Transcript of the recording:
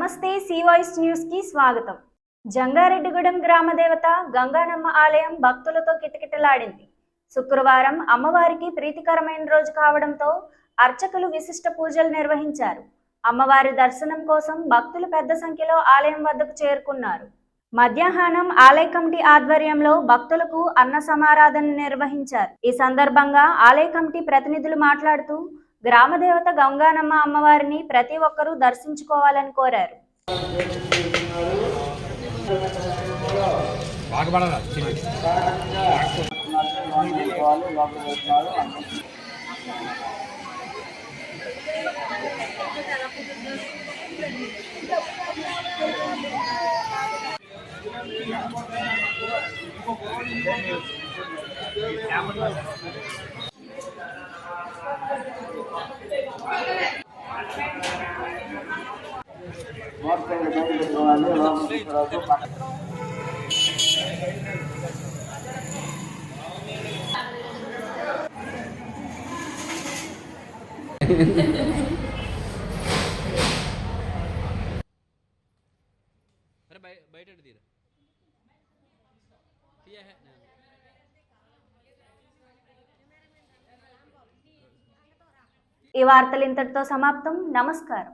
నమస్తే C voice news కి స్వాగతం. జంగారెడ్డిగూడెం గ్రామ దేవత గంగానమ్మ ఆలయం భక్తులతో కిటకిటలాడింది. శుక్రవారం అమ్మవారికి ప్రీతికరమైన రోజు కావడంతో అర్చకులు విశిష్ట పూజలు నిర్వహించారు. అమ్మవారి దర్శనం కోసం భక్తులు పెద్ద సంఖ్యలో ఆలయం వద్దకు చేరుకున్నారు. మధ్యాహ్నం ఆలయ కమిటీ ఆధ్వర్యంలో భక్తులకు అన్న సమారాధన నిర్వహించారు. ఈ సందర్భంగా ఆలయ కమిటీ ప్రతినిధులు మాట్లాడుతూ గ్రామదేవత గంగానమ్మ అమ్మవారిని ప్రతి ఒక్కరూ దర్శించుకోవాలని కోరారు. ఈ వార్తలు ఇంతటితో సమాప్తం. నమస్కారం.